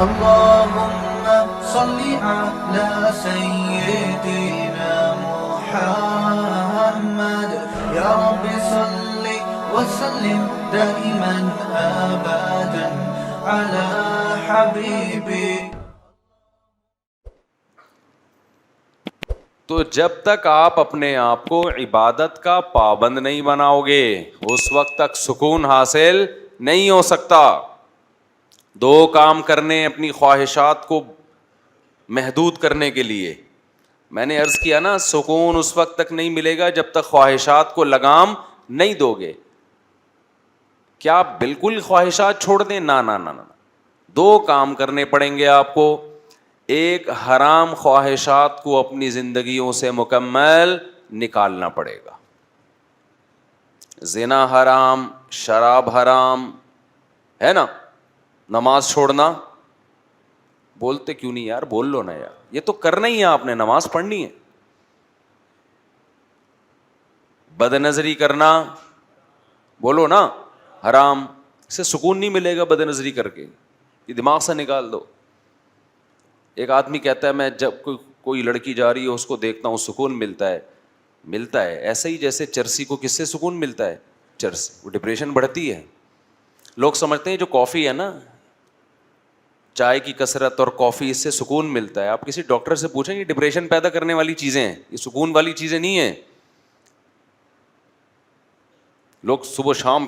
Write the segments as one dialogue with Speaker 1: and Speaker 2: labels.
Speaker 1: اللهم صل على سيدنا محمد يا رب صل وسلم دائما ابدا على حبيبي.
Speaker 2: تو جب تک آپ اپنے آپ کو عبادت کا پابند نہیں بناؤ گے اس وقت تک سکون حاصل نہیں ہو سکتا. دو کام کرنے اپنی خواہشات کو محدود کرنے کے لیے. میں نے عرض کیا نا سکون اس وقت تک نہیں ملے گا جب تک خواہشات کو لگام نہیں دو گے. کیا آپ بالکل خواہشات چھوڑ دیں؟ نہ نہ نہ. دو کام کرنے پڑیں گے آپ کو. ایک حرام خواہشات کو اپنی زندگیوں سے مکمل نکالنا پڑے گا. زنا حرام، شراب حرام ہے نا. نماز چھوڑنا، بولتے کیوں نہیں یار، بول لو نا یار، یہ تو کرنا ہی ہے آپ نے، نماز پڑھنی ہے. بد نظری کرنا، بولو نا حرام. اس سے سکون نہیں ملے گا بد نظری کر کے، یہ دماغ سے نکال دو. ایک آدمی کہتا ہے میں جب کوئی لڑکی جا رہی ہے اس کو دیکھتا ہوں سکون ملتا ہے. ملتا ہے ایسا ہی جیسے چرسی کو کس سے سکون ملتا ہے؟ چرس. وہ ڈپریشن بڑھتی ہے. لوگ سمجھتے ہیں جو کافی ہے نا، چائے کی کثرت اور کافی، اس سے سکون ملتا ہے. آپ کسی ڈاکٹر سے پوچھیں یہ ڈپریشن پیدا کرنے والی چیزیں ہیں، یہ سکون والی چیزیں نہیں ہیں. لوگ صبح شام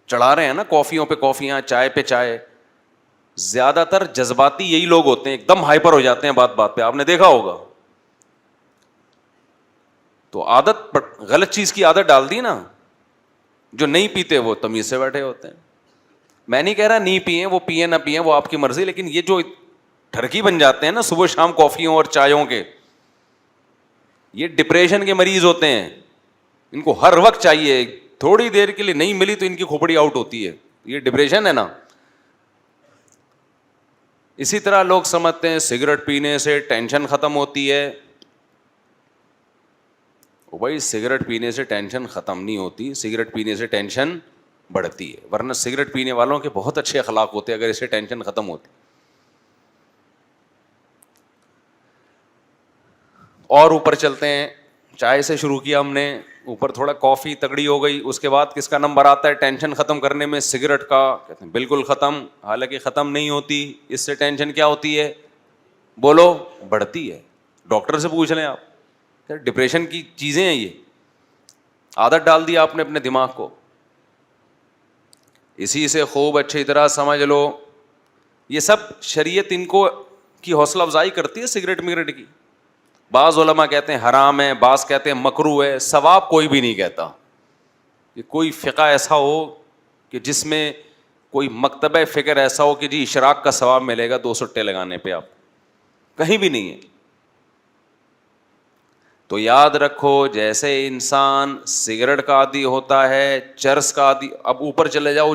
Speaker 2: چڑھا رہے ہیں نا کافیوں پہ کافیاں، چائے پہ چائے. زیادہ تر جذباتی یہی لوگ ہوتے ہیں، ایک دم ہائپر ہو جاتے ہیں بات بات پہ، آپ نے دیکھا ہوگا. تو عادت غلط چیز کی عادت ڈال دی نا. جو نہیں پیتے وہ تمیز سے بیٹھے ہوتے ہیں. میں نہیں کہہ رہا نہیں پئیں، وہ پئیں نہ پئیں وہ آپ کی مرضی، لیکن یہ جو ٹھرکی بن جاتے ہیں نا صبح شام کافیوں اور چایوں کے، یہ ڈپریشن کے مریض ہوتے ہیں. ان کو ہر وقت چاہیے، تھوڑی دیر کے لیے نہیں ملی تو ان کی کھوپڑی آؤٹ ہوتی ہے. یہ ڈپریشن ہے نا. اسی طرح لوگ سمجھتے ہیں سگریٹ پینے سے ٹینشن ختم ہوتی ہے. بھائی سگریٹ پینے سے ٹینشن ختم نہیں ہوتی، سگریٹ پینے سے ٹینشن بڑھتی ہے. ورنہ سگریٹ پینے والوں کے بہت اچھے اخلاق ہوتے ہیں اگر اس سے ٹینشن ختم ہوتی. اور اوپر چلتے ہیں. چائے سے شروع کیا ہم نے، اوپر تھوڑا کافی تگڑی ہو گئی. اس کے بعد کس کا نمبر آتا ہے ٹینشن ختم کرنے میں؟ سگریٹ کا. کہتے ہیں بالکل ختم، حالانکہ ختم نہیں ہوتی. اس سے ٹینشن کیا ہوتی ہے؟ بولو، بڑھتی ہے. ڈاکٹر سے پوچھ لیں آپ. ڈپریشن کی چیزیں ہیں یہ. عادت ڈال دی آپ نے اپنے دماغ کو. اسی سے خوب اچھی طرح سمجھ لو یہ سب شریعت ان کو کی حوصلہ افزائی کرتی ہے سگریٹ مگریٹ کی. بعض علماء کہتے ہیں حرام ہے، بعض کہتے ہیں مکروہ ہے. ثواب کوئی بھی نہیں کہتا. کہ کوئی فقہ ایسا ہو کہ جس میں کوئی مکتبہ فکر ایسا ہو کہ جی اشراق کا ثواب ملے گا 2 سٹے لگانے پہ، آپ کہیں بھی نہیں ہے. تو یاد رکھو جیسے انسان سگریٹ کا عادی ہوتا ہے، چرس کا عادی. اب اوپر چلے جاؤ،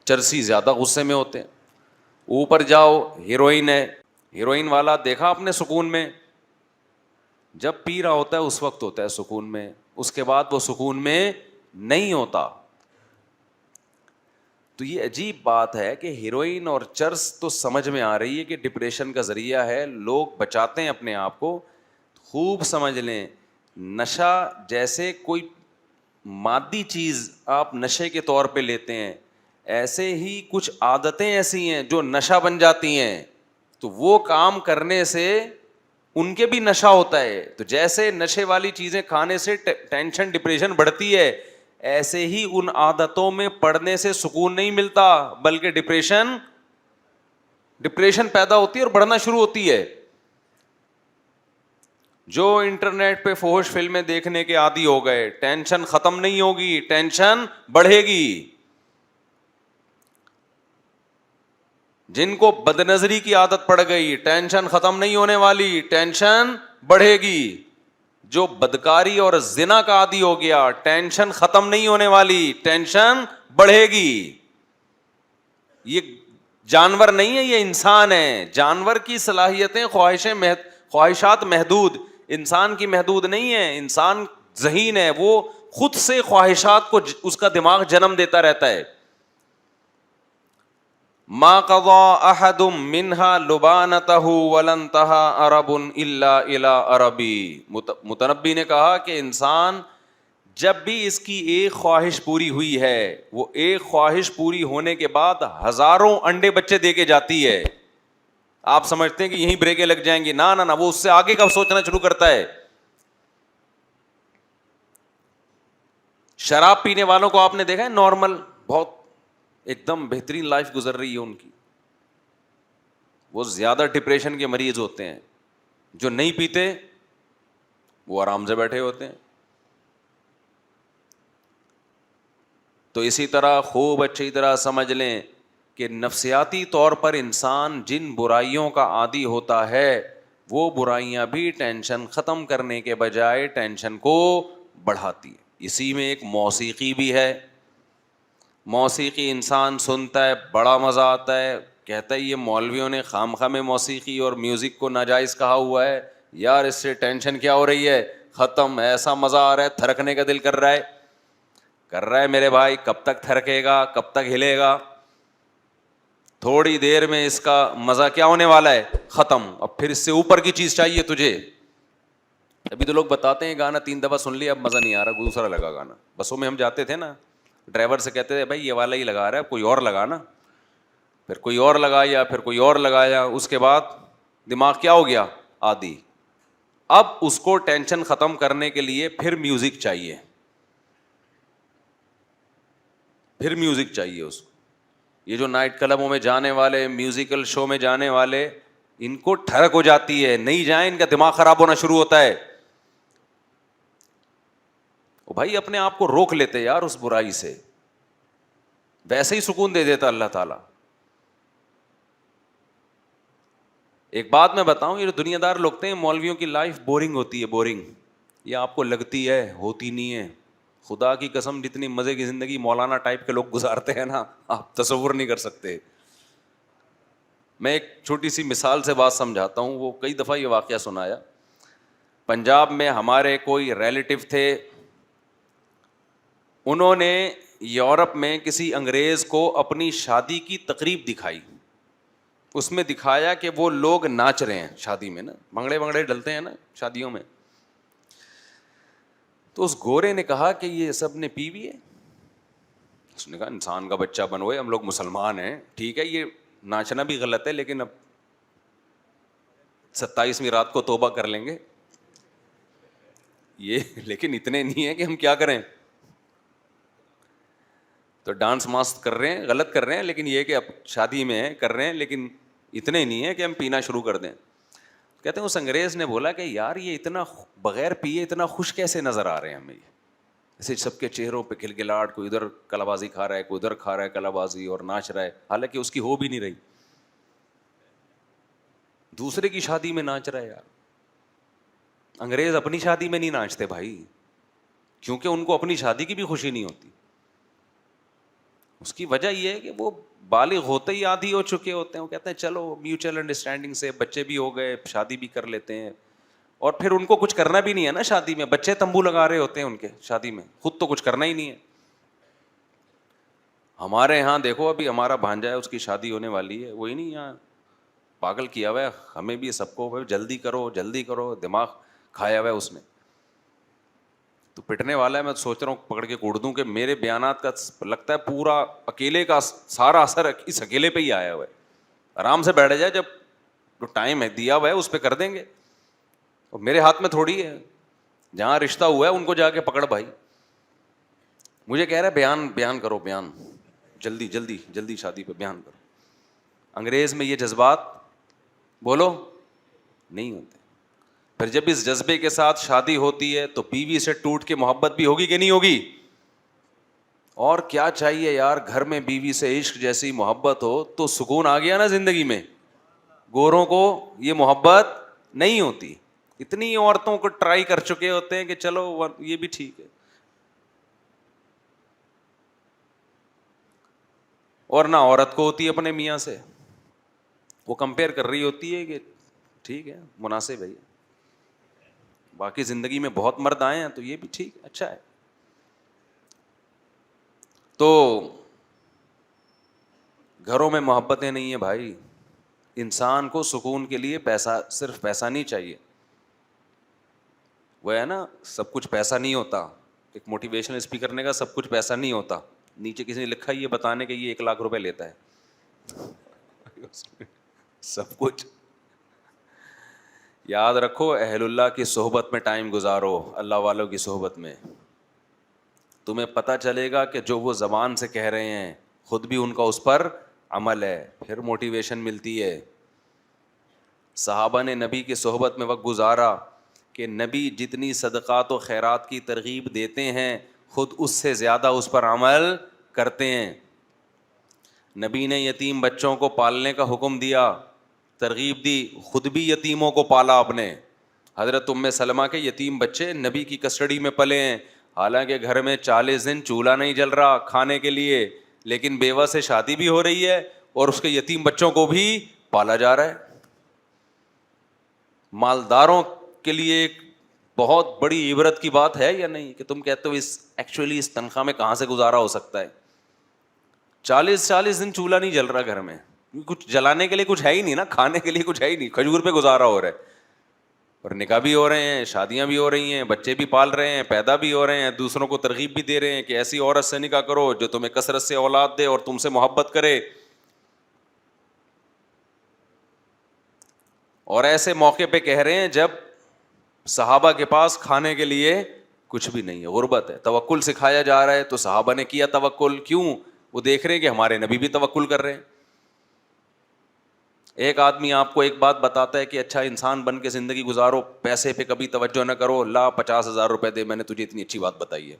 Speaker 2: چرسی زیادہ غصے میں ہوتے ہیں. اوپر جاؤ ہیروئن ہے. ہیروئن والا دیکھا آپ نے سکون میں، جب پی رہا ہوتا ہے اس وقت ہوتا ہے سکون میں، اس کے بعد وہ سکون میں نہیں ہوتا. تو یہ عجیب بات ہے کہ ہیروئن اور چرس تو سمجھ میں آ رہی ہے کہ ڈپریشن کا ذریعہ ہے، لوگ بچاتے ہیں اپنے آپ کو. خوب سمجھ لیں نشہ جیسے کوئی مادی چیز آپ نشے کے طور پہ لیتے ہیں، ایسے ہی کچھ عادتیں ایسی ہیں جو نشہ بن جاتی ہیں. تو وہ کام کرنے سے ان کے بھی نشہ ہوتا ہے. تو جیسے نشے والی چیزیں کھانے سے ٹینشن ڈپریشن بڑھتی ہے، ایسے ہی ان عادتوں میں پڑنے سے سکون نہیں ملتا، بلکہ ڈپریشن پیدا ہوتی ہے اور بڑھنا شروع ہوتی ہے. جو انٹرنیٹ پہ فحش فلمیں دیکھنے کے عادی ہو گئے، ٹینشن ختم نہیں ہوگی، ٹینشن بڑھے گی. جن کو بد نظری کی عادت پڑ گئی، ٹینشن ختم نہیں ہونے والی، ٹینشن بڑھے گی. جو بدکاری اور زنا کا عادی ہو گیا، ٹینشن ختم نہیں ہونے والی، ٹینشن بڑھے گی. یہ جانور نہیں ہے، یہ انسان ہے. جانور کی صلاحیتیں خواہشات محدود، انسان کی محدود نہیں ہے. انسان ذہین ہے، وہ خود سے خواہشات کو اس کا دماغ جنم دیتا رہتا ہے. ما قضى احد منها لبانته ولن انتهى عرب الا الى عربی. متنبی نے کہا کہ انسان جب بھی اس کی ایک خواہش پوری ہوئی ہے, وہ ایک خواہش پوری ہونے کے بعد ہزاروں انڈے بچے دے کے جاتی ہے. آپ سمجھتے ہیں کہ یہیں بریکیں لگ جائیں گی, نہ نہ نہ, وہ اس سے آگے کا سوچنا شروع کرتا ہے. شراب پینے والوں کو آپ نے دیکھا ہے, نارمل بہت ایک دم بہترین لائف گزر رہی ہے ان کی, وہ زیادہ ڈپریشن کے مریض ہوتے ہیں. جو نہیں پیتے وہ آرام سے بیٹھے ہوتے ہیں. تو اسی طرح خوب اچھی طرح سمجھ لیں کہ نفسیاتی طور پر انسان جن برائیوں کا عادی ہوتا ہے, وہ برائیاں بھی ٹینشن ختم کرنے کے بجائے ٹینشن کو بڑھاتی ہے. اسی میں ایک موسیقی بھی ہے. موسیقی انسان سنتا ہے, بڑا مزہ آتا ہے, کہتا ہے یہ مولویوں نے خام خواہ میں موسیقی اور میوزک کو ناجائز کہا ہوا ہے, یار اس سے ٹینشن کیا ہو رہی ہے, ختم, ایسا مزہ آ رہا ہے, تھرکنے کا دل کر رہا ہے. کر رہا ہے میرے بھائی, کب تک تھرکے گا, کب تک ہلے گا, تھوڑی دیر میں اس کا مزہ کیا ہونے والا ہے, ختم. اب پھر اس سے اوپر کی چیز چاہیے تجھے. ابھی تو لوگ بتاتے ہیں گانا 3 دفعہ سن لیا, اب مزہ نہیں آ رہا, دوسرا لگا گانا. بسوں میں ہم جاتے تھے نا, ڈرائیور سے کہتے تھے بھائی یہ والا ہی لگا رہا ہے, کوئی اور لگا نا. پھر کوئی اور لگایا, پھر کوئی اور لگایا, اس کے بعد دماغ کیا ہو گیا, عادی. اب اس کو ٹینشن ختم کرنے کے لیے پھر میوزک چاہیے, پھر میوزک چاہیے اس کو. یہ جو نائٹ کلبوں میں جانے والے, میوزیکل شو میں جانے والے, ان کو ٹھڑک ہو جاتی ہے, نہیں جائیں ان کا دماغ خراب ہونا شروع ہوتا ہے. وہ بھائی اپنے آپ کو روک لیتے یار اس برائی سے, ویسے ہی سکون دے دیتا اللہ تعالیٰ. ایک بات میں بتاؤں, یہ جو دنیا دار لوگ ہیں, مولویوں کی لائف بورنگ ہوتی ہے, بورنگ. یہ آپ کو لگتی ہے, ہوتی نہیں ہے. خدا کی قسم جتنی مزے کی زندگی مولانا ٹائپ کے لوگ گزارتے ہیں نا, آپ تصور نہیں کر سکتے. میں ایک چھوٹی سی مثال سے بات سمجھاتا ہوں. وہ کئی دفعہ یہ واقعہ سنایا. پنجاب میں ہمارے کوئی ریلیٹیو تھے, انہوں نے یورپ میں کسی انگریز کو اپنی شادی کی تقریب دکھائی. اس میں دکھایا کہ وہ لوگ ناچ رہے ہیں شادی میں نا, بھنگڑے بھنگڑے ڈلتے ہیں نا شادیوں میں. تو اس گورے نے کہا کہ یہ سب نے پی بھی ہے. اس نے کہا انسان کا بچہ بنوئے, ہم لوگ مسلمان ہیں, ٹھیک ہے یہ ناچنا بھی غلط ہے, لیکن اب 27ویں رات کو توبہ کر لیں گے یہ, لیکن اتنے نہیں ہے کہ ہم کیا کریں. تو ڈانس ماست کر رہے ہیں, غلط کر رہے ہیں, لیکن یہ کہ اب شادی میں ہیں کر رہے ہیں, لیکن اتنے نہیں ہے کہ ہم پینا شروع کر دیں. کہتے ہیں اس انگریز نے بولا کہ یار یہ اتنا بغیر پیے اتنا خوش کیسے نظر آ رہے ہیں ہمیں, یہ ایسے سب کے چہروں پہ کھلکھلاہٹ, کوئی ادھر کلا بازی کھا رہا ہے, کوئی ادھر کھا رہا ہے کلا بازی اور ناچ رہا ہے, حالانکہ اس کی ہو بھی نہیں رہی, دوسرے کی شادی میں ناچ رہا ہے. یار انگریز اپنی شادی میں نہیں ناچتے بھائی, کیونکہ ان کو اپنی شادی کی بھی خوشی نہیں ہوتی. اس کی وجہ یہ ہے کہ وہ بالغ ہوتے ہی عادی ہو چکے ہوتے ہیں. وہ کہتے ہیں چلو میوچل انڈرسٹینڈنگ سے بچے بھی ہو گئے, شادی بھی کر لیتے ہیں, اور پھر ان کو کچھ کرنا بھی نہیں ہے نا شادی میں, بچے تمبو لگا رہے ہوتے ہیں ان کے شادی میں, خود تو کچھ کرنا ہی نہیں ہے. ہمارے یہاں دیکھو, ابھی ہمارا بھانجا ہے, اس کی شادی ہونے والی ہے, وہی نہیں یہاں پاگل کیا ہوا ہے ہمیں بھی سب کو, جلدی کرو جلدی کرو, دماغ کھایا ہوا ہے اس نے. تو پٹنے والا ہے, میں سوچ رہا ہوں پکڑ کے کوڑ دوں, کہ میرے بیانات کا لگتا ہے پورا اکیلے کا سارا اثر اس اکیلے پہ ہی آیا ہوا ہے. آرام سے بیٹھ جائے, جب جو ٹائم ہے دیا ہوا ہے اس پہ کر دیں گے, اور میرے ہاتھ میں تھوڑی ہے. جہاں رشتہ ہوا ہے ان کو جا کے پکڑ بھائی. مجھے کہہ رہا ہے بیان کرو, بیان جلدی جلدی جلدی شادی پہ بیان کرو. انگریز میں یہ جذبات بولو نہیں ہوتے. پھر جب اس جذبے کے ساتھ شادی ہوتی ہے تو بیوی سے ٹوٹ کے محبت بھی ہوگی کہ نہیں ہوگی؟ اور کیا چاہیے یار, گھر میں بیوی سے عشق جیسی محبت ہو تو سکون آ گیا نا زندگی میں. گوروں کو یہ محبت نہیں ہوتی. اتنی عورتوں کو ٹرائی کر چکے ہوتے ہیں کہ چلو یہ بھی ٹھیک ہے, اور نہ عورت کو ہوتی ہے اپنے میاں سے. وہ کمپیئر کر رہی ہوتی ہے کہ ٹھیک ہے مناسب ہے, باقی زندگی میں بہت مرد آئے ہیں تو یہ بھی ٹھیک ہے, اچھا ہے. تو گھروں میں محبتیں نہیں ہیں بھائی. انسان کو سکون کے لیے پیسہ، صرف پیسہ نہیں چاہیے. وہ ہے نا، سب کچھ پیسہ نہیں ہوتا. ایک موٹیویشنل اسپیکر نے کہا سب کچھ پیسہ نہیں ہوتا. نیچے کسی نے لکھا یہ بتانے کہ یہ 1,00,000 روپے لیتا ہے. سب کچھ. یاد رکھو اہل اللہ کی صحبت میں ٹائم گزارو، اللہ والوں کی صحبت میں. تمہیں پتہ چلے گا کہ جو وہ زبان سے کہہ رہے ہیں خود بھی ان کا اس پر عمل ہے، پھر موٹیویشن ملتی ہے. صحابہ نے نبی کی صحبت میں وقت گزارا کہ نبی جتنی صدقات و خیرات کی ترغیب دیتے ہیں خود اس سے زیادہ اس پر عمل کرتے ہیں. نبی نے یتیم بچوں کو پالنے کا حکم دیا، ترغیب دی، خود بھی یتیموں کو پالا آپ نے. حضرت ام سلمہ کے یتیم بچے نبی کی کسٹڈی میں پلے ہیں، حالانکہ گھر میں 40 دن چولہا نہیں جل رہا کھانے کے لیے، لیکن بیوہ سے شادی بھی ہو رہی ہے اور اس کے یتیم بچوں کو بھی پالا جا رہا ہے. مالداروں کے لیے ایک بہت بڑی عبرت کی بات ہے یا نہیں کہ تم کہتے ہو اس تنخواہ میں کہاں سے گزارا ہو سکتا ہے. 40 دن چولہا نہیں جل رہا گھر میں، کچھ جلانے کے لیے کچھ ہے ہی نہیں نا، کھانے کے لیے کچھ ہے ہی نہیں، کھجور پہ گزارا ہو رہا ہے. اور نکاح بھی ہو رہے ہیں، شادیاں بھی ہو رہی ہیں، بچے بھی پال رہے ہیں، پیدا بھی ہو رہے ہیں، دوسروں کو ترغیب بھی دے رہے ہیں کہ ایسی عورت سے نکاح کرو جو تمہیں کثرت سے اولاد دے اور تم سے محبت کرے. اور ایسے موقع پہ کہہ رہے ہیں جب صحابہ کے پاس کھانے کے لیے کچھ بھی نہیں ہے، غربت ہے. توکل سکھایا جا رہا ہے تو صحابہ نے کیا توکل. کیوں؟ وہ دیکھ رہے ہیں کہ ہمارے نبی بھی توکل کر رہے ہیں. ایک آدمی آپ کو ایک بات بتاتا ہے کہ اچھا انسان بن کے زندگی گزارو، پیسے پہ کبھی توجہ نہ کرو، لا 50,000 روپے دے، میں نے تجھے اتنی اچھی بات بتائی ہے.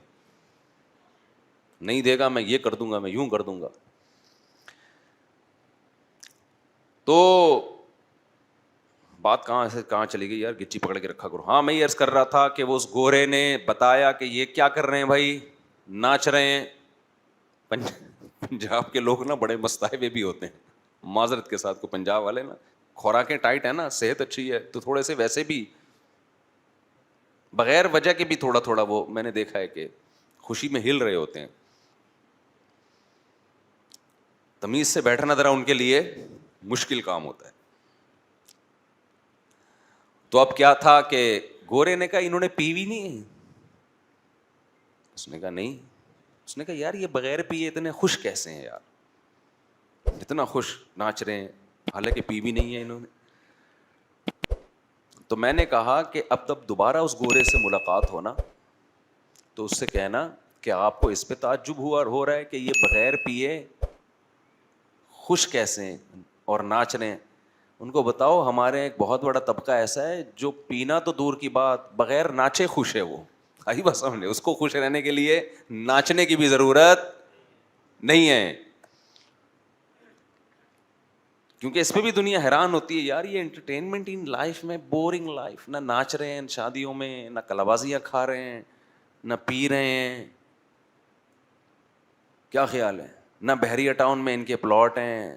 Speaker 2: نہیں دے گا میں یہ کر دوں گا، میں یوں کر دوں گا. تو بات کہاں چلی گئی یار، گچی پکڑ کے رکھا کرو. ہاں میں یہ عرض کر رہا تھا کہ وہ اس گورے نے بتایا کہ یہ کیا کر رہے ہیں بھائی، ناچ رہے ہیں. پنجاب کے لوگ نا بڑے مستائبے بھی ہوتے ہیں، معذرت کے ساتھ. کو پنجاب والے نا خوراکیں ٹائٹ ہے نا، صحت اچھی ہے تو تھوڑے سے ویسے بھی بغیر وجہ کے بھی تھوڑا تھوڑا وہ میں نے دیکھا ہے کہ خوشی میں ہل رہے ہوتے ہیں. تمیز سے بیٹھنا ذرا ان کے لیے مشکل کام ہوتا ہے. تو اب کیا تھا کہ گورے نے کہا انہوں نے پیوی نہیں. اس نے کہا نہیں. اس نے کہا یار یہ بغیر پیے اتنے خوش کیسے ہیں یار، اتنا خوش ناچ رہے ہیں حالانکہ پی بھی نہیں ہے انہوں نے. تو میں نے کہا کہ اب تب دوبارہ اس گورے سے ملاقات ہونا تو اس سے کہنا کہ آپ کو اس پہ تعجب ہوا اور ہو رہا ہے کہ یہ بغیر پیے خوش کیسے ہیں اور ناچ رہے ہیں. ان کو بتاؤ ہمارے ایک بہت بڑا طبقہ ایسا ہے جو پینا تو دور کی بات بغیر ناچے خوش ہے. وہ آئی بس سمجھے، اس کو خوش رہنے کے لیے ناچنے کی بھی ضرورت نہیں ہے. کیونکہ اس پہ بھی دنیا حیران ہوتی ہے یار، یہ انٹرٹینمنٹ ان لائف میں بورنگ لائف، نہ ناچ رہے ہیں شادیوں میں، نہ کلابازیاں کھا رہے ہیں، نہ پی رہے ہیں. کیا خیال ہے؟ نہ بحریہ ٹاؤن میں ان کے پلاٹ ہیں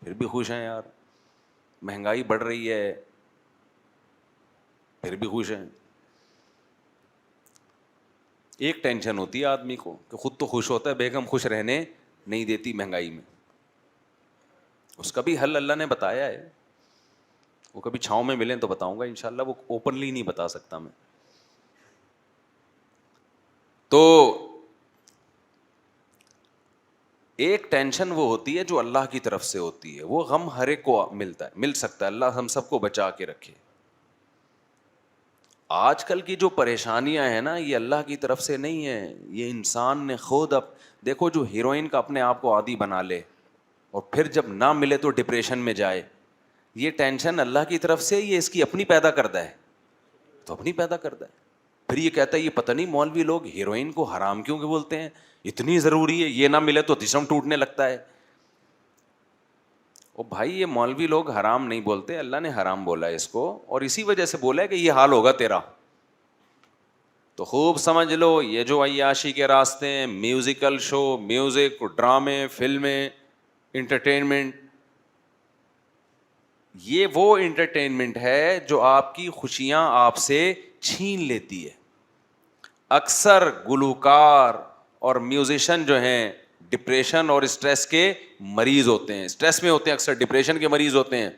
Speaker 2: پھر بھی خوش ہیں یار. مہنگائی بڑھ رہی ہے پھر بھی خوش ہیں. ایک ٹینشن ہوتی ہے آدمی کو کہ خود تو خوش ہوتا ہے، بیگم خوش رہنے نہیں دیتی مہنگائی میں. اس کا بھی حل اللہ نے بتایا ہے، وہ کبھی چھاؤں میں ملیں تو بتاؤں گا انشاءاللہ، وہ اوپنلی نہیں بتا سکتا میں. تو ایک ٹینشن وہ ہوتی ہے جو اللہ کی طرف سے ہوتی ہے، وہ غم ہر ایک کو ملتا ہے، مل سکتا ہے. اللہ ہم سب کو بچا کے رکھے. آج کل کی جو پریشانیاں ہیں نا یہ اللہ کی طرف سے نہیں ہیں، یہ انسان نے خود. اب دیکھو جو ہیروئن کا اپنے آپ کو عادی بنا لے اور پھر جب نہ ملے تو ڈپریشن میں جائے، یہ ٹینشن اللہ کی طرف سے یہ اس کی اپنی پیدا کرتا ہے، تو اپنی پیدا کرتا ہے. پھر یہ کہتا ہے یہ پتہ نہیں مولوی لوگ ہیروئن کو حرام کیوں کہ بولتے ہیں، اتنی ضروری ہے، یہ نہ ملے تو جسم ٹوٹنے لگتا ہے. او بھائی یہ مولوی لوگ حرام نہیں بولتے، اللہ نے حرام بولا ہے اس کو، اور اسی وجہ سے بولا ہے کہ یہ حال ہوگا تیرا. تو خوب سمجھ لو یہ جو عیاشی کے راستے ہیں، میوزیکل شو، میوزک، ڈرامے، فلمیں، انٹرٹینمنٹ، یہ وہ انٹرٹینمنٹ ہے جو آپ کی خوشیاں آپ سے چھین لیتی ہے. اکثر گلوکار اور میوزیشین جو ہیں ڈپریشن اور اسٹریس کے مریض ہوتے ہیں, اسٹریس میں ہوتے ہیں, اکثر ڈپریشن کے مریض ہوتے ہیں.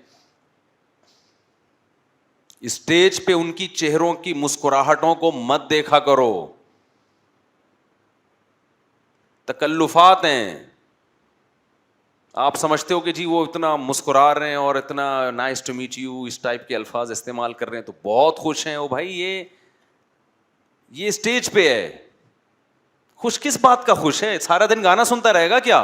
Speaker 2: اسٹیج پہ ان کی چہروں کی مسکراہٹوں کو مت دیکھا کرو, تکلفات ہیں. آپ سمجھتے ہو کہ جی وہ اتنا مسکرا رہے ہیں اور اتنا نائس ٹو میٹ یو اس ٹائپ کے الفاظ استعمال کر رہے ہیں تو بہت خوش ہیں. او بھائی یہ اسٹیج پہ ہے, خوش کس بات کا خوش ہے؟ سارا دن گانا سنتا رہے گا کیا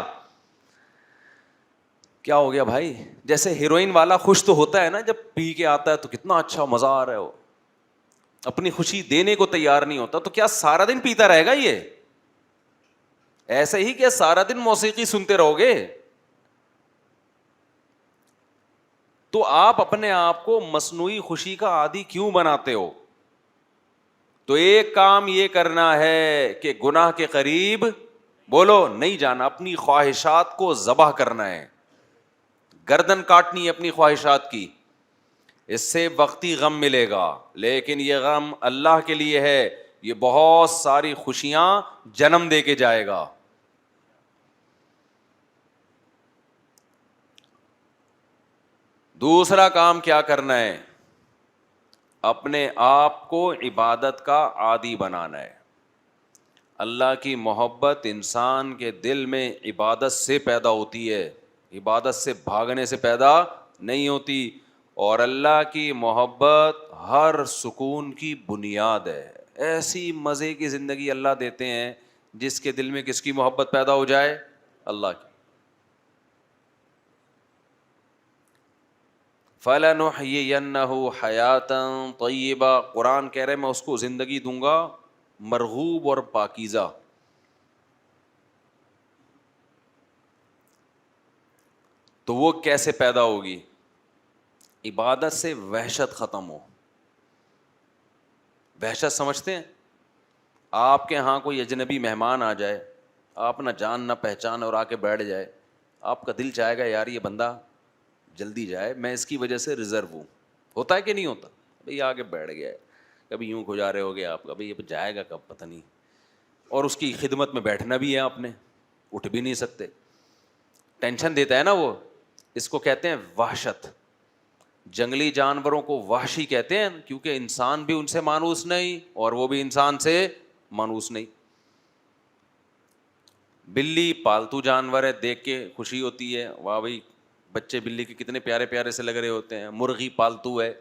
Speaker 2: ہو گیا بھائی؟ جیسے ہیروئن والا خوش تو ہوتا ہے نا, جب پی کے آتا ہے تو کتنا اچھا مزہ آ رہا ہے, وہ اپنی خوشی دینے کو تیار نہیں ہوتا, تو کیا سارا دن پیتا رہے گا؟ یہ ایسے ہی کیا سارا دن موسیقی سنتے رہو گے؟ تو آپ اپنے آپ کو مصنوعی خوشی کا عادی کیوں بناتے ہو؟ تو ایک کام یہ کرنا ہے کہ گناہ کے قریب بولو نہیں جانا, اپنی خواہشات کو ذبح کرنا ہے, گردن کاٹنی ہے اپنی خواہشات کی. اس سے وقتی غم ملے گا, لیکن یہ غم اللہ کے لیے ہے, یہ بہت ساری خوشیاں جنم دے کے جائے گا. دوسرا کام کیا کرنا ہے؟ اپنے آپ کو عبادت کا عادی بنانا ہے. اللہ کی محبت انسان کے دل میں عبادت سے پیدا ہوتی ہے, عبادت سے بھاگنے سے پیدا نہیں ہوتی. اور اللہ کی محبت ہر سکون کی بنیاد ہے. ایسی مزے کی زندگی اللہ دیتے ہیں جس کے دل میں کس کی محبت پیدا ہو جائے؟ اللہ کی. فَلَنُحْيِيَنَّهُ حَيَاةً طَيِّبَةً, قرآن کہہ رہے میں اس کو زندگی دوں گا مرغوب اور پاکیزہ. تو وہ کیسے پیدا ہوگی؟ عبادت سے وحشت ختم ہو. وحشت سمجھتے ہیں؟ آپ کے ہاں کوئی اجنبی مہمان آ جائے, آپ نہ جان نہ پہچان, اور آ کے بیٹھ جائے, آپ کا دل چاہے گا یار یہ بندہ جلدی جائے, میں اس کی وجہ سے ریزرو ہوں. ہوتا ہے کہ نہیں ہوتا؟ بھئی آ کے بیٹھ گیا ہے, کبھی یوں گزارے ہو گیا آپ کا, بھئی یہ جائے گا کب پتہ نہیں, اور اس کی خدمت میں بیٹھنا بھی ہے آپ نے, اٹھ بھی نہیں سکتے, ٹینشن دیتا ہے نا وہ. اس کو کہتے ہیں وحشت. جنگلی جانوروں کو وحشی کہتے ہیں کیونکہ انسان بھی ان سے مانوس نہیں اور وہ بھی انسان سے مانوس نہیں. بلی پالتو جانور ہے, دیکھ کے خوشی ہوتی ہے, واہ بھائی بچے بلی کے کتنے پیارے پیارے سے لگ رہے ہوتے ہیں. مرغی پالتو ہے,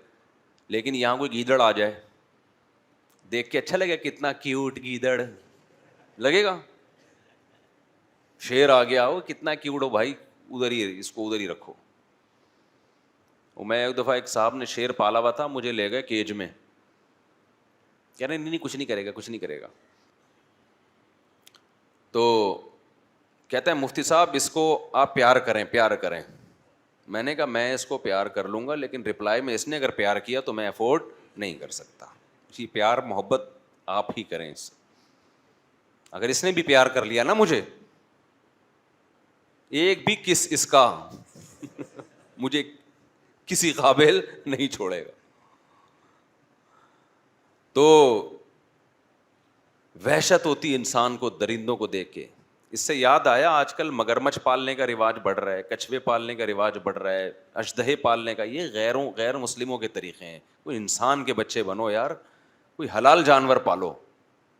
Speaker 2: لیکن یہاں کوئی گیدڑ آ جائے دیکھ کے اچھا لگے, کتنا کیوٹ گیدڑ لگے گا. شیر آ گیا ہو, کتنا کیوٹ ہو بھائی, ادھر ہی اس کو ادھر ہی رکھو. میں ایک دفعہ ایک صاحب نے شیر پالا ہوا تھا, مجھے لے گئے کیج میں, کہہ رہے نہیں کچھ نہیں کرے گا, کچھ نہیں کرے گا. تو کہتا ہے مفتی صاحب اس کو آپ پیار کریں, پیار کریں. میں نے کہا میں اس کو پیار کر لوں گا, لیکن رپلائی میں اس نے اگر پیار کیا تو میں افورڈ نہیں کر سکتا. اسی پیار محبت آپ ہی کریں اس سے. اگر اس نے بھی پیار کر لیا نا مجھے, ایک بھی کس اس کا مجھے کسی قابل نہیں چھوڑے گا. تو وحشت ہوتی انسان کو درندوں کو دیکھ کے. اس سے یاد آیا آج کل مگرمچھ پالنے کا رواج بڑھ رہا ہے, کچھوے پالنے کا رواج بڑھ رہا ہے, اژدہے پالنے کا. یہ غیر مسلموں کے طریقے ہیں. کوئی انسان کے بچے بنو یار, کوئی حلال جانور پالو.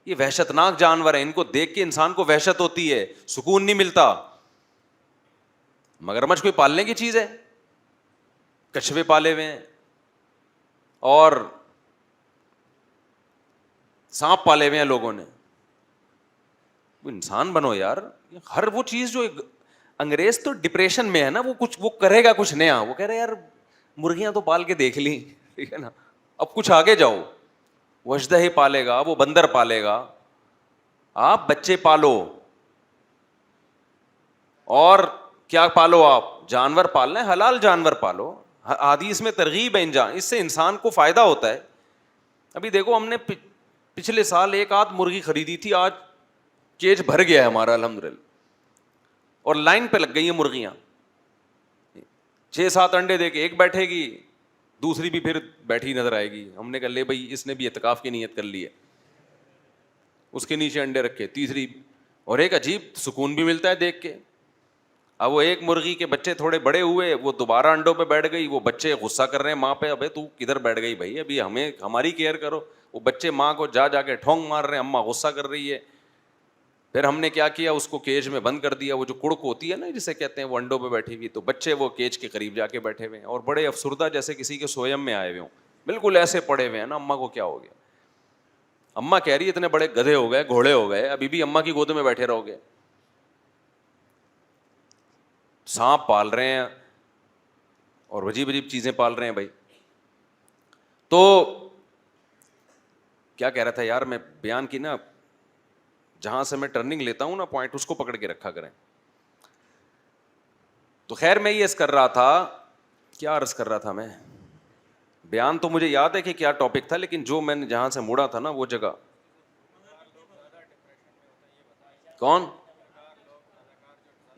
Speaker 2: یہ وحشت ناک جانور ہیں, ان کو دیکھ کے انسان کو وحشت ہوتی ہے, سکون نہیں ملتا. مگرمچھ کوئی پالنے کی چیز ہے؟ کچھوے پالے ہوئے ہیں اور سانپ پالے ہوئے ہیں لوگوں نے. وہ انسان بنو یار. ہر وہ چیز جو انگریز تو ڈپریشن میں ہے نا, وہ کرے گا کچھ نیا. وہ کہہ رہے یار مرغیاں تو پال کے دیکھ لی, ٹھیک ہے نا, اب کچھ آگے جاؤ. وہ اژدہے پالے گا, وہ بندر پالے گا. آپ بچے پالو, اور کیا پالو, آپ جانور پالنا ہے, حلال جانور پالو. حدیث میں ترغیب ہے اس سے انسان کو فائدہ ہوتا ہے. ابھی دیکھو ہم نے پچھلے سال ایک آدھ مرغی خریدی تھی, آج کیج بھر گیا ہے ہمارا الحمدللہ, اور لائن پہ لگ گئی ہیں مرغیاں. 6-7 انڈے دے کے ایک بیٹھے گی, دوسری بھی پھر بیٹھی نظر آئے گی. ہم نے کہا لے بھائی اس نے بھی اعتکاف کی نیت کر لی ہے, اس کے نیچے انڈے رکھے, تیسری, اور ایک عجیب سکون بھی ملتا ہے دیکھ کے. اب وہ ایک مرغی کے بچے تھوڑے بڑے ہوئے, وہ دوبارہ انڈوں پہ بیٹھ گئی, وہ بچے غصہ کر رہے ہیں ماں پہ, ابے تو کدھر بیٹھ گئی بھائی, ابھی ہمیں ہماری کیئر کرو. وہ بچے ماں کو جا کے ٹھونگ مار رہے ہیں, اماں غصہ کر رہی ہے. پھر ہم نے کیا کیا, اس کو کیج میں بند کر دیا. وہ جو کڑک ہوتی ہے نا جسے کہتے ہیں, وہ انڈوں پہ بیٹھی ہوئی, تو بچے وہ کیج کے قریب جا کے بیٹھے ہوئے ہیں اور بڑے افسردہ جیسے کسی کے سویم میں آئے ہوئے ہوں, بالکل ایسے پڑے ہوئے ہیں نا. اماں کو کیا ہو گیا؟ اماں کہہ رہی ہے اتنے بڑے گدھے ہو گئے, گھوڑے ہو گئے, ابھی بھی اماں کی گود میں بیٹھے رہو گے. سانپ پال رہے ہیں اور عجیب عجیب چیزیں پال رہے ہیں بھائی. تو کیا کہہ رہا تھا یار میں, بیان کی نا, جہاں سے میں ٹرننگ لیتا ہوں نا پوائنٹ, اس کو پکڑ کے رکھا کریں. تو خیر میں یہ عرض کر رہا تھا, کیا عرض کر رہا تھا میں, بیان تو مجھے یاد ہے کہ کیا ٹاپک تھا, لیکن جو میں نے جہاں سے مڑا تھا نا وہ جگہ. کون؟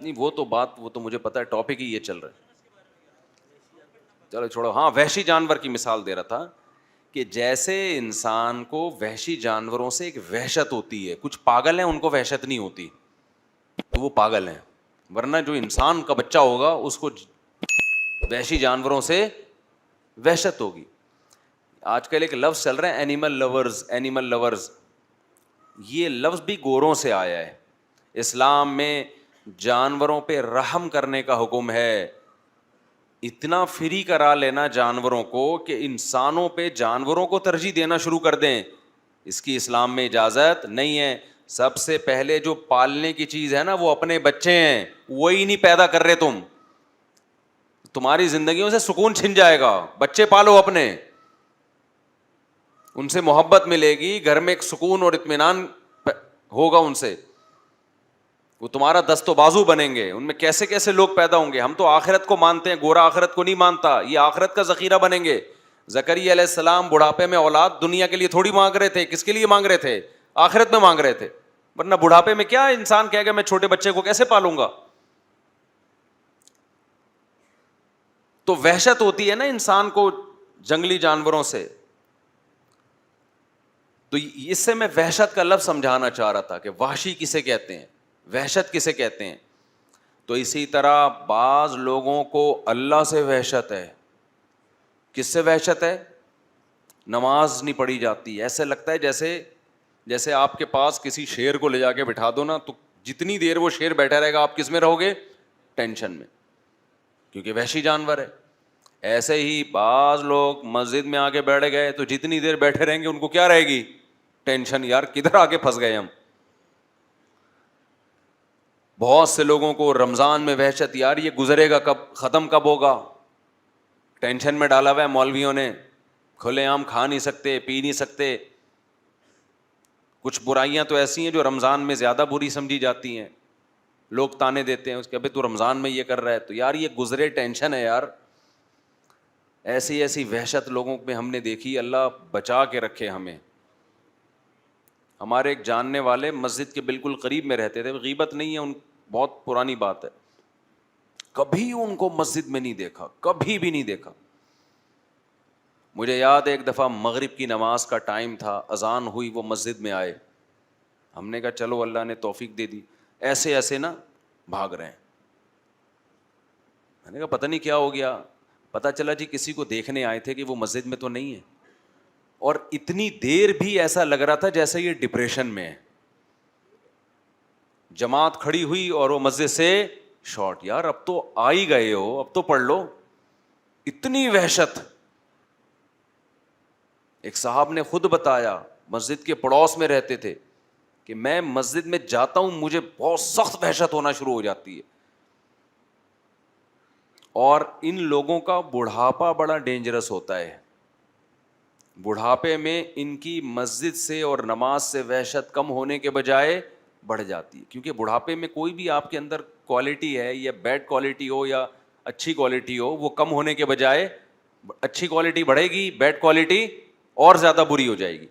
Speaker 2: نہیں وہ تو بات, وہ تو مجھے پتا ہے, ٹاپک ہی یہ چل رہا ہے. چلو چھوڑو. ہاں وحشی جانور کی مثال دے رہا تھا کہ جیسے انسان کو وحشی جانوروں سے ایک وحشت ہوتی ہے, کچھ پاگل ہیں ان کو وحشت نہیں ہوتی تو وہ پاگل ہیں, ورنہ جو انسان کا بچہ ہوگا اس کو وحشی جانوروں سے وحشت ہوگی. آج کل ایک لفظ چل رہا ہے اینیمل لورز, اینیمل لورز, یہ لفظ بھی گوروں سے آیا ہے. اسلام میں جانوروں پہ رحم کرنے کا حکم ہے. اتنا فری کرا لینا جانوروں کو کہ انسانوں پہ جانوروں کو ترجیح دینا شروع کر دیں, اس کی اسلام میں اجازت نہیں ہے. سب سے پہلے جو پالنے کی چیز ہے نا وہ اپنے بچے ہیں, وہی نہیں پیدا کر رہے تم, تمہاری زندگیوں سے سکون چھن جائے گا. بچے پالو اپنے, ان سے محبت ملے گی, گھر میں ایک سکون اور اطمینان ہوگا ان سے, وہ تمہارا دست و بازو بنیں گے. ان میں کیسے کیسے لوگ پیدا ہوں گے. ہم تو آخرت کو مانتے ہیں, گورا آخرت کو نہیں مانتا, یہ آخرت کا ذخیرہ بنیں گے. زکریا علیہ السلام بڑھاپے میں اولاد دنیا کے لیے تھوڑی مانگ رہے تھے, کس کے لیے مانگ رہے تھے؟ آخرت میں مانگ رہے تھے. ورنہ بڑھاپے میں کیا انسان کہے گا میں چھوٹے بچے کو کیسے پالوں گا. تو وحشت ہوتی ہے نا انسان کو جنگلی جانوروں سے. تو اس سے میں وحشت کا لفظ سمجھانا چاہ رہا تھا کہ وحشی کسے کہتے ہیں, وحشت کسے کہتے ہیں. تو اسی طرح بعض لوگوں کو اللہ سے وحشت ہے. کس سے وحشت ہے؟ نماز نہیں پڑھی جاتی, ایسے لگتا ہے جیسے آپ کے پاس کسی شیر کو لے جا کے بٹھا دو نا, تو جتنی دیر وہ شیر بیٹھا رہے گا آپ کس میں رہو گے؟ ٹینشن میں, کیونکہ وحشی جانور ہے. ایسے ہی بعض لوگ مسجد میں آ کے بیٹھ گئے تو جتنی دیر بیٹھے رہیں گے ان کو کیا رہے گی؟ ٹینشن, یار کدھر آ کے پھنس گئے ہم. بہت سے لوگوں کو رمضان میں وحشت, یار یہ گزرے گا کب, ختم کب ہوگا. ٹینشن میں ڈالا ہوا ہے مولویوں نے, کھلے عام کھا نہیں سکتے, پی نہیں سکتے. کچھ برائیاں تو ایسی ہیں جو رمضان میں زیادہ بری سمجھی جاتی ہیں, لوگ تانے دیتے ہیں اس کے, ابھی تو رمضان میں یہ کر رہا ہے, تو یار یہ گزرے, ٹینشن ہے یار. ایسی ایسی وحشت لوگوں میں ہم نے دیکھی, اللہ بچا کے رکھے ہمیں. ہمارے ایک جاننے والے مسجد کے بالکل قریب میں رہتے تھے, غیبت نہیں ہے, ان بہت پرانی بات ہے, کبھی ان کو مسجد میں نہیں دیکھا, کبھی بھی نہیں دیکھا. مجھے یاد ہے ایک دفعہ مغرب کی نماز کا ٹائم تھا, اذان ہوئی, وہ مسجد میں آئے. ہم نے کہا چلو اللہ نے توفیق دے دی, ایسے ایسے نا بھاگ رہے ہیں. میں نے کہا پتہ نہیں کیا ہو گیا. پتہ چلا جی کسی کو دیکھنے آئے تھے کہ وہ مسجد میں تو نہیں ہے, اور اتنی دیر بھی ایسا لگ رہا تھا جیسے یہ ڈپریشن میں ہے. جماعت کھڑی ہوئی اور وہ مسجد سے شارٹ, یار اب تو آ ہی گئے ہو, اب تو پڑھ لو. اتنی وحشت. ایک صاحب نے خود بتایا, مسجد کے پڑوس میں رہتے تھے, کہ میں مسجد میں جاتا ہوں مجھے بہت سخت وحشت ہونا شروع ہو جاتی ہے. اور ان لوگوں کا بڑھاپا بڑا ڈینجرس ہوتا ہے. بڑھاپے میں ان کی مسجد سے اور نماز سے وحشت کم ہونے کے بجائے بڑھ جاتی ہے, کیونکہ بڑھاپے میں کوئی بھی آپ کے اندر کوالٹی ہے, یا بیڈ کوالٹی ہو یا اچھی کوالٹی ہو, وہ کم ہونے کے بجائے اچھی کوالٹی بڑھے گی, بیڈ کوالٹی اور زیادہ بری ہو جائے گی.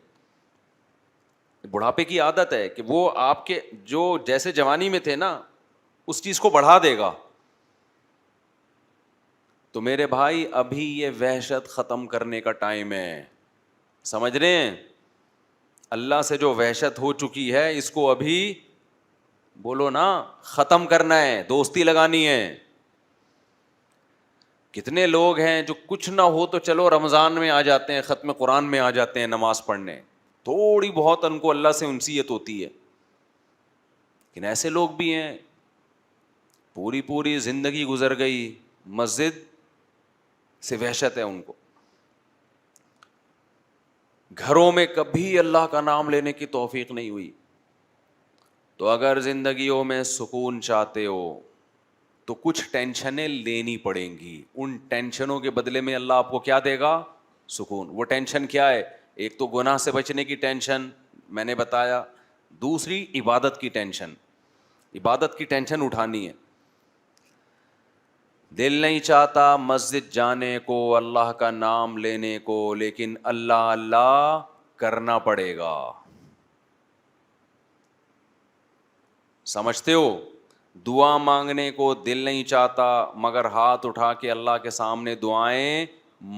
Speaker 2: بڑھاپے کی عادت ہے کہ وہ آپ کے جو جیسے جوانی میں تھے نا اس چیز کو بڑھا دے گا. تو میرے بھائی ابھی یہ وحشت ختم کرنے کا ٹائم ہے, سمجھ رہے ہیں؟ اللہ سے جو وحشت ہو چکی ہے اس کو ابھی بولو نا, ختم کرنا ہے, دوستی لگانی ہے. کتنے لوگ ہیں جو کچھ نہ ہو تو چلو رمضان میں آ جاتے ہیں, ختم قرآن میں آ جاتے ہیں نماز پڑھنے, تھوڑی بہت ان کو اللہ سے انسیت ہوتی ہے. لیکن ایسے لوگ بھی ہیں پوری پوری زندگی گزر گئی, مسجد سے وحشت ہے ان کو, گھروں میں کبھی اللہ کا نام لینے کی توفیق نہیں ہوئی. تو اگر زندگیوں میں سکون چاہتے ہو تو کچھ ٹینشنیں لینی پڑیں گی. ان ٹینشنوں کے بدلے میں اللہ آپ کو کیا دے گا؟ سکون. وہ ٹینشن کیا ہے؟ ایک تو گناہ سے بچنے کی ٹینشن میں نے بتایا, دوسری عبادت کی ٹینشن, عبادت کی ٹینشن اٹھانی ہے. دل نہیں چاہتا مسجد جانے کو, اللہ کا نام لینے کو, لیکن اللہ اللہ کرنا پڑے گا. سمجھتے ہو؟ دعا مانگنے کو دل نہیں چاہتا مگر ہاتھ اٹھا کے اللہ کے سامنے دعائیں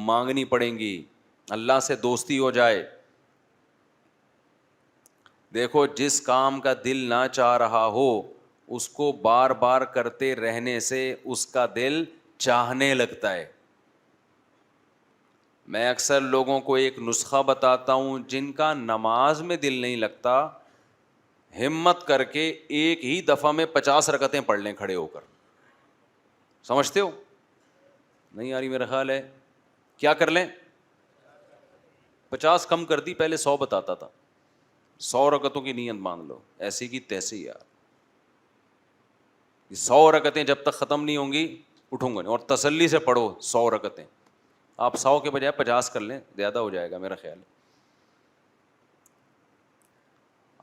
Speaker 2: مانگنی پڑیں گی, اللہ سے دوستی ہو جائے. دیکھو جس کام کا دل نہ چاہ رہا ہو اس کو بار بار کرتے رہنے سے اس کا دل چاہنے لگتا ہے. میں اکثر لوگوں کو ایک نسخہ بتاتا ہوں, جن کا نماز میں دل نہیں لگتا, ہمت کر کے ایک ہی دفعہ میں 50 رکعتیں پڑھ لیں کھڑے ہو کر. سمجھتے ہو؟ نہیں آ رہی میرا خیال ہے. کیا کر لیں؟ 50 کم کر دی, پہلے 100 بتاتا تھا. 100 رکعتوں کی نیت مان لو, ایسی کی تیسی یار. 100 رکعتیں جب تک ختم نہیں ہوں گی اٹھوں گا نہیں, اور تسلی سے پڑھو 100 رکعتیں. آپ 100 کے بجائے 50 کر لیں, زیادہ ہو جائے گا میرا خیال ہے.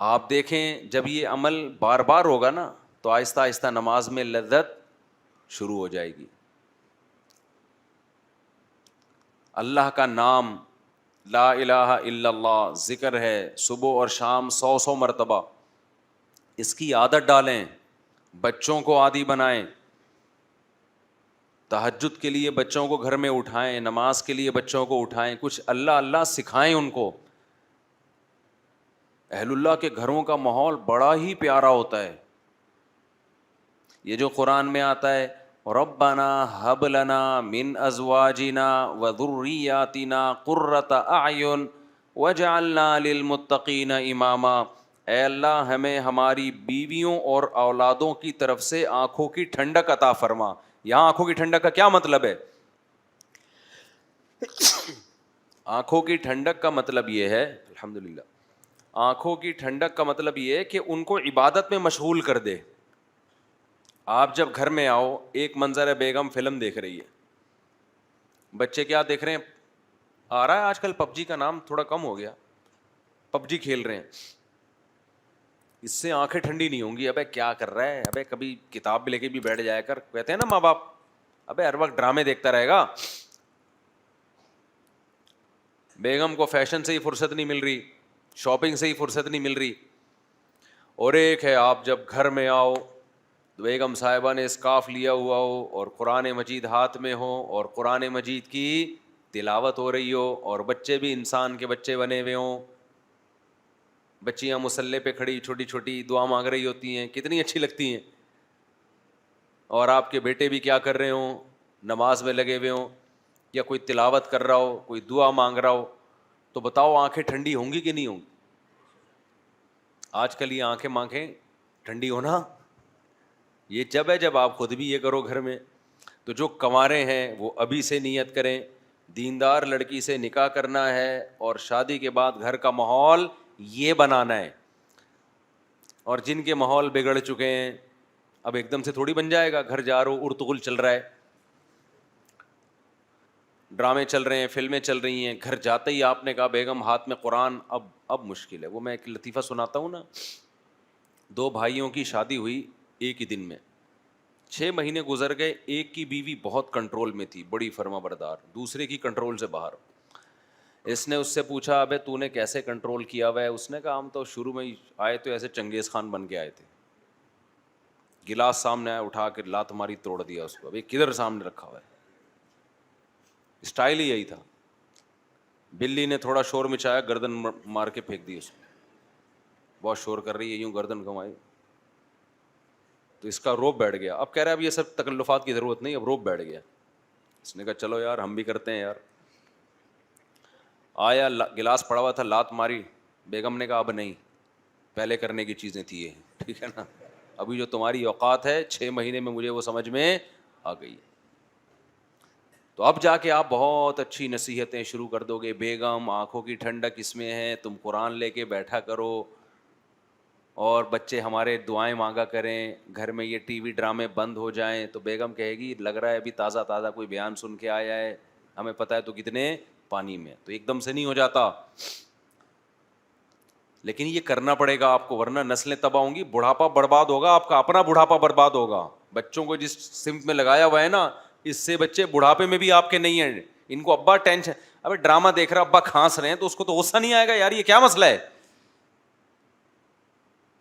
Speaker 2: آپ دیکھیں جب یہ عمل بار بار ہوگا نا تو آہستہ آہستہ نماز میں لذت شروع ہو جائے گی. اللہ کا نام لا الہ الا اللہ ذکر ہے, صبح اور شام 100 مرتبہ. اس کی عادت ڈالیں, بچوں کو عادی بنائیں. تہجد کے لیے بچوں کو گھر میں اٹھائیں, نماز کے لیے بچوں کو اٹھائیں, کچھ اللہ اللہ سکھائیں ان کو. اہل اللہ کے گھروں کا ماحول بڑا ہی پیارا ہوتا ہے. یہ جو قرآن میں آتا ہے ربنا ہب لنا من ازواجنا وذریاتنا قرۃ اعین وجعلنا للمتقین اماما, اے اللہ ہمیں ہماری بیویوں اور اولادوں کی طرف سے آنکھوں کی ٹھنڈک عطا فرما. یہاں آنکھوں کی ٹھنڈک کا کیا مطلب ہے؟ آنکھوں کی ٹھنڈک کا مطلب یہ ہے, الحمدللہ, آنکھوں کی ٹھنڈک کا مطلب یہ ہے کہ ان کو عبادت میں مشغول کر دے. آپ جب گھر میں آؤ, ایک منظر ہے, بیگم فلم دیکھ رہی ہے, بچے کیا دیکھ رہے ہیں؟ آ رہا ہے آج کل پب جی کا نام تھوڑا کم ہو گیا, پب جی کھیل رہے ہیں. اس سے آنکھیں ٹھنڈی نہیں ہوں گی. ابے کیا کر رہا ہے, ابے کبھی کتاب بھی لے کے بھی بیٹھ جایا کر. کہتے ہیں نا ماں باپ, ابے ہر وقت ڈرامے دیکھتا رہے گا. بیگم کو فیشن سے ہی فرصت نہیں مل رہی, شاپنگ سے ہی فرصت نہیں مل رہی. اور ایک ہے آپ جب گھر میں آؤ, بیگم صاحبہ نے اسکارف لیا ہوا ہو اور قرآن مجید ہاتھ میں ہو اور قرآن مجید کی تلاوت ہو رہی ہو, اور بچے بھی انسان کے بچے بنے ہوئے ہوں, بچیاں مصلے پہ کھڑی چھوٹی چھوٹی دعا مانگ رہی ہوتی ہیں, کتنی اچھی لگتی ہیں. اور آپ کے بیٹے بھی کیا کر رہے ہوں؟ نماز میں لگے ہوئے ہوں, یا کوئی تلاوت کر رہا ہو, کوئی دعا مانگ رہا ہو. تو بتاؤ آنکھیں ٹھنڈی ہوں گی کہ نہیں ہوں گی؟ آج کل یہ آنکھیں ٹھنڈی ہونا یہ جب ہے جب آپ خود بھی یہ کرو گھر میں. تو جو کنوارے ہیں وہ ابھی سے نیت کریں, دیندار لڑکی سے نکاح کرنا ہے اور شادی کے بعد گھر کا ماحول یہ بنانا ہے. اور جن کے ماحول بگڑ چکے ہیں, اب ایک دم سے تھوڑی بن جائے گا. گھر جا رہا ہو, ارطغرل چل رہا ہے, ڈرامے چل رہے ہیں, فلمیں چل رہی ہیں, گھر جاتے ہی آپ نے کہا بیگم ہاتھ میں قرآن, اب مشکل ہے. وہ میں ایک لطیفہ سناتا ہوں نا, 2 بھائیوں کی شادی ہوئی ایک ہی دن میں, 6 مہینے گزر گئے. ایک کی بیوی بہت کنٹرول میں تھی, بڑی فرما بردار, دوسرے کی کنٹرول سے باہر. اس نے اس سے پوچھا ابے تو نے کیسے کنٹرول کیا ہوا ہے؟ اس نے کہا ہم تو شروع میں ہی آئے تو ایسے چنگیز خان بن کے آئے تھے. گلاس سامنے آیا, اٹھا کے لات ماری, توڑ دیا اس کو. ابھی کدھر سامنے رکھا ہوا ہے؟ اسٹائل ہی یہی تھا. بلی نے تھوڑا شور مچایا, گردن مار کے پھینک دی اس کو. بہت شور کر رہی ہے, یوں گردن گھمائی. تو اس کا روب بیٹھ گیا. اب کہہ رہا ہے اب یہ سب تکلفات کی ضرورت نہیں, اب روب بیٹھ گیا. اس نے کہا چلو یار ہم بھی کرتے ہیں یار. آیا گلاس پڑا ہوا تھا, لات ماری. بیگم نے کہا اب نہیں, پہلے کرنے کی چیزیں تھی یہ, ٹھیک ہے نا, ابھی جو تمہاری اوقات ہے 6 مہینے میں مجھے وہ سمجھ میں آ گئی. تو اب جا کے آپ بہت اچھی نصیحتیں شروع کر دو گے. بیگم آنکھوں کی ٹھنڈک اس میں ہے, تم قرآن لے کے بیٹھا کرو, اور بچے ہمارے دعائیں مانگا کریں, گھر میں یہ ٹی وی ڈرامے بند ہو جائیں. تو بیگم کہے گی لگ رہا ہے ابھی تازہ تازہ کوئی بیان سن کے آیا ہے, ہمیں پتہ ہے تو کتنے پانی میں. تو ایک دم سے نہیں ہو جاتا, لیکن یہ کرنا پڑے گا آپ کو, ورنہ نسلیں تباہ ہوں گی, بڑھاپا برباد ہوگا, آپ کا اپنا بڑھاپا برباد ہوگا. بچوں کو جس سمت میں لگایا ہوا ہے نا, اس سے بچے بڑھاپے میں بھی آپ کے نہیں ہیں. ان کو ابا ٹینشن, ابے ڈرامہ دیکھ رہا ابا کھانس رہے ہیں تو اس کو تو غصہ نہیں آئے گا یار یہ کیا مسئلہ ہے.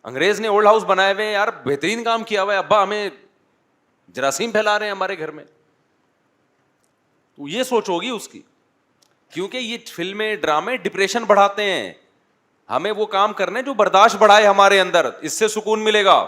Speaker 2: انگریز نے اولڈ ہاؤس بنائے ہوئے ہیں یار, بہترین کام کیا ہوا ہے, ابا ہمیں جراثیم پھیلا رہے ہیں ہمارے گھر میں. تو یہ سوچ ہوگی اس کی, کیونکہ یہ فلمیں ڈرامے ڈپریشن بڑھاتے ہیں. ہمیں وہ کام کرنے جو برداشت بڑھائے ہمارے اندر, اس سے سکون ملے گا.